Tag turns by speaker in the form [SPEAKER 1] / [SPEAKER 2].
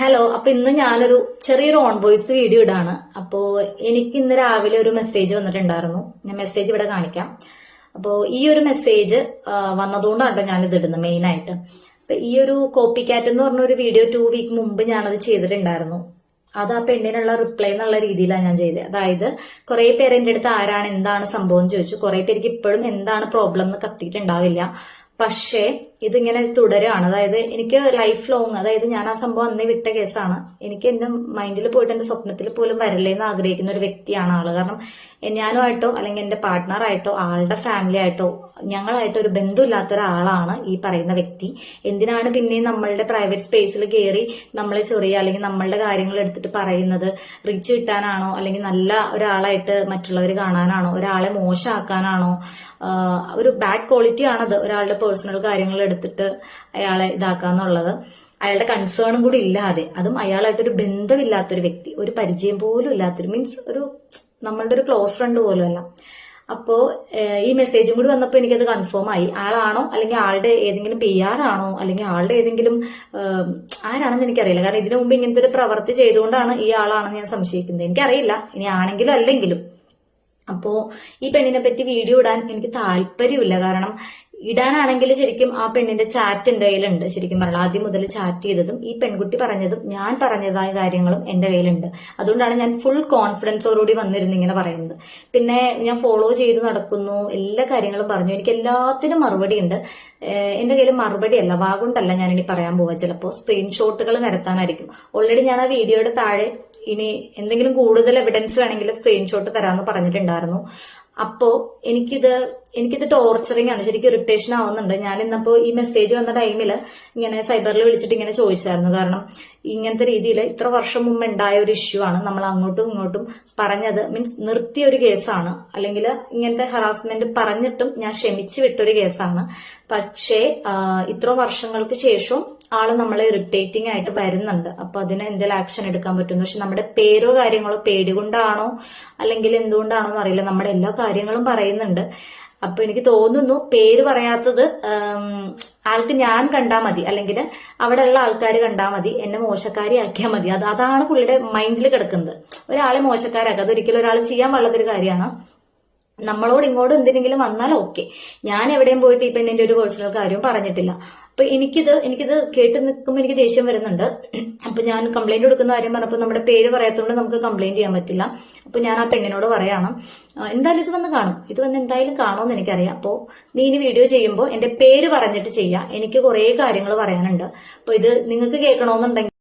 [SPEAKER 1] Hello. അപ്പൊ ഇന്ന് ഞാനൊരു ചെറിയൊരു ഓൺ വോയിസ് വീഡിയോ ഇടാണ്. അപ്പോ എനിക്ക് ഇന്ന് രാവിലെ ഒരു മെസ്സേജ് വന്നിട്ടുണ്ടായിരുന്നു. ഞാൻ മെസ്സേജ് ഇവിടെ കാണിക്കാം. അപ്പോ ഈ ഒരു മെസ്സേജ് വന്നതുകൊണ്ടാണ് ഞാനിത് ഇടുന്നത് മെയിൻ ആയിട്ട്. അപ്പൊ ഈ ഒരു കോപ്പി കാറ്റ് എന്ന് പറഞ്ഞ ഒരു വീഡിയോ 2 വീക്ക് മുമ്പ് ഞാനത് ചെയ്തിട്ടുണ്ടായിരുന്നു. അത് ആ പെണ്ണിനുള്ള റിപ്ലൈ എന്നുള്ള രീതിയിലാണ് ഞാൻ ചെയ്തത്. അതായത് കുറെ പേര് എന്റെ അടുത്ത് ആരാണ് എന്താണ് സംഭവം ചോദിച്ചു. കുറെ പേർക്ക് ഇപ്പോഴും എന്താണ് പ്രോബ്ലം എന്ന് കത്തിയിട്ടുണ്ടാവില്ല. പക്ഷേ ഇതിങ്ങനെ തുടരുകയാണ്. അതായത് എനിക്ക് ലൈഫ് ലോങ്, അതായത് ഞാൻ ആ സംഭവം അന്നേ വിട്ട കേസാണ്. എനിക്ക് എന്റെ മൈൻഡിൽ പോയിട്ട് എന്റെ സ്വപ്നത്തിൽ പോലും വരല്ലേ എന്ന് ആഗ്രഹിക്കുന്ന ഒരു വ്യക്തിയാണ് ആള്. കാരണം ഞാനുമായിട്ടോ അല്ലെങ്കിൽ എന്റെ പാർട്ട്ണറായിട്ടോ ആളുടെ ഫാമിലി ആയിട്ടോ ഞങ്ങളായിട്ടോ ഒരു ബന്ധമില്ലാത്ത ഒരാളാണ് ഈ പറയുന്ന വ്യക്തി. എന്തിനാണ് പിന്നെയും നമ്മളുടെ പ്രൈവറ്റ് സ്പേസിൽ കയറി നമ്മളെ ചൊറിയുക അല്ലെങ്കിൽ നമ്മളുടെ കാര്യങ്ങൾ എടുത്തിട്ട് പറയുന്നത്? റീച്ച് കിട്ടാനാണോ അല്ലെങ്കിൽ നല്ല ഒരാളായിട്ട് മറ്റുള്ളവർ കാണാനാണോ? ഒരാളെ മോശമാക്കാനാണോ? ഒരു ബാഡ് ക്വാളിറ്റി ആണത്, ഒരാളുടെ പേഴ്സണൽ കാര്യങ്ങൾ എടുത്തിട്ട് അയാളെ ഇതാക്കാന്നുള്ളത്. അയാളുടെ കൺസേണും കൂടി ഇല്ലാതെ, അതും അയാളായിട്ടൊരു ബന്ധമില്ലാത്തൊരു വ്യക്തി, ഒരു പരിചയം പോലും ഇല്ലാത്തൊരു, മീൻസ് ഒരു നമ്മളുടെ ഒരു ക്ലോസ് ഫ്രണ്ട് പോലും അല്ല. അപ്പോ ഈ മെസ്സേജും കൂടി വന്നപ്പോ എനിക്കത് കൺഫേം ആയി. ആളാണോ അല്ലെങ്കിൽ ആളുടെ ഏതെങ്കിലും PR ആണോ അല്ലെങ്കിൽ ആളുടെ ഏതെങ്കിലും ആരാണെന്ന് എനിക്കറിയില്ല. കാരണം ഇതിനു മുമ്പ് ഇങ്ങനത്തെ ഒരു പ്രവൃത്തി ചെയ്തുകൊണ്ടാണ് ഈ ആളാണെന്ന് ഞാൻ സംശയിക്കുന്നത്. എനിക്കറിയില്ല ഇനി ആണെങ്കിലും അല്ലെങ്കിലും. അപ്പോ ഈ പെണ്ണിനെ പറ്റി വീഡിയോ ഇടാൻ എനിക്ക് താല്പര്യമില്ല. കാരണം ഇടാനാണെങ്കിൽ ശരിക്കും ആ പെണ്ണിന്റെ ചാറ്റ് എന്റെ കയ്യിലുണ്ട്. ശരിക്കും പറഞ്ഞാൽ ആദ്യം മുതൽ ചാറ്റ് ചെയ്തതും ഈ പെൺകുട്ടി പറഞ്ഞതും ഞാൻ പറഞ്ഞതായ കാര്യങ്ങളും എന്റെ കയ്യിലുണ്ട്. അതുകൊണ്ടാണ് ഞാൻ ഫുൾ കോൺഫിഡൻസോടുകൂടി വന്നിരുന്നു ഇങ്ങനെ പറയുന്നത്. പിന്നെ ഞാൻ ഫോളോ ചെയ്ത് നടക്കുന്നു, എല്ലാ കാര്യങ്ങളും പറഞ്ഞു. എനിക്ക് എല്ലാത്തിനും മറുപടി ഉണ്ട്. എന്റെ കയ്യിൽ മറുപടിയല്ല, വാഗുണ്ടല്ല ഞാനിനി പറയാൻ പോവാ. ചിലപ്പോൾ സ്ക്രീൻഷോട്ടുകൾ നിരത്താനായിരിക്കും. ഓൾറെഡി ഞാൻ ആ വീഡിയോയുടെ താഴെ ഇനി എന്തെങ്കിലും കൂടുതൽ എവിഡൻസ് വേണമെങ്കിൽ സ്ക്രീൻഷോട്ട് തരാമെന്ന് പറഞ്ഞിട്ടുണ്ടായിരുന്നു. അപ്പോ എനിക്കിത് ടോർച്ചറിങ് ആണ്, ശരിക്കും ഇറിറ്റേഷൻ ആവുന്നുണ്ട്. ഞാൻ ഇന്നപ്പോ ഈ മെസ്സേജ് വന്ന ടൈമിൽ ഇങ്ങനെ സൈബറിൽ വിളിച്ചിട്ട് ഇങ്ങനെ ചോദിച്ചായിരുന്നു. കാരണം ഇങ്ങനത്തെ രീതിയിൽ ഇത്ര വർഷം മുമ്പ് ഉണ്ടായ ഒരു ഇഷ്യൂ ആണ്. നമ്മൾ അങ്ങോട്ടും ഇങ്ങോട്ടും പറഞ്ഞത്, മീൻസ് നിർത്തിയ ഒരു കേസാണ്. അല്ലെങ്കിൽ ഇങ്ങനത്തെ ഹറാസ്മെന്റ് പറഞ്ഞിട്ടും ഞാൻ ക്ഷമിച്ചു വിട്ടൊരു കേസാണ്. പക്ഷേ ഇത്ര വർഷങ്ങൾക്ക് ശേഷം ആള് നമ്മളെ ഇറിറ്റേറ്റിംഗ് ആയിട്ട് വരുന്നുണ്ട്. അപ്പൊ അതിന് എന്തെങ്കിലും ആക്ഷൻ എടുക്കാൻ പറ്റും. പക്ഷെ നമ്മുടെ പേരോ കാര്യങ്ങളോ പേടി കൊണ്ടാണോ അല്ലെങ്കിൽ എന്തുകൊണ്ടാണോ എന്നറിയില്ല, നമ്മുടെ എല്ലാ കാര്യങ്ങളും പറയുന്നുണ്ട്. അപ്പൊ എനിക്ക് തോന്നുന്നു പേര് പറയാത്തത് ആൾക്ക് ഞാൻ കണ്ടാ മതി, അല്ലെങ്കിൽ അവിടെയുള്ള ആൾക്കാർ കണ്ടാ മതി, എന്നെ മോശക്കാരിയാക്കിയാൽ മതി. അതാണ് പുള്ളിയുടെ മൈൻഡിൽ കിടക്കുന്നത്. ഒരാളെ മോശക്കാരാക്കുക അതൊരിക്കലും ഒരാൾ ചെയ്യാൻ പാടുള്ളൊരു കാര്യമാണ്. നമ്മളോട് ഇങ്ങോട്ട് എന്തിനെങ്കിലും വന്നാൽ ഓക്കെ. ഞാൻ എവിടെയും പോയിട്ട് ഈ പെണ്ണിന്റെ ഒരു പേഴ്സണൽ കാര്യവും പറഞ്ഞിട്ടില്ല. അപ്പൊ എനിക്കിത് കേട്ട് നിൽക്കുമ്പോൾ എനിക്ക് ദേഷ്യം വരുന്നുണ്ട്. അപ്പൊ ഞാൻ കംപ്ലൈന്റ് കൊടുക്കുന്ന കാര്യം പറഞ്ഞപ്പോൾ നമ്മുടെ പേര് പറയാത്തതുകൊണ്ട് നമുക്ക് കംപ്ലൈന്റ് ചെയ്യാൻ പറ്റില്ല. അപ്പൊ ഞാൻ ആ പെണ്ണിനോട് പറയണം, എന്തായാലും ഇത് വന്ന് കാണും, ഇത് വന്ന് എന്തായാലും കാണുമെന്ന് എനിക്കറിയാം. അപ്പോ നീ ഇനി വീഡിയോ ചെയ്യുമ്പോൾ എന്റെ പേര് പറഞ്ഞിട്ട് ചെയ്യാം. എനിക്ക് കുറെ കാര്യങ്ങൾ പറയാനുണ്ട്. അപ്പൊ ഇത് നിങ്ങൾക്ക് കേൾക്കണമെന്നുണ്ടെങ്കിൽ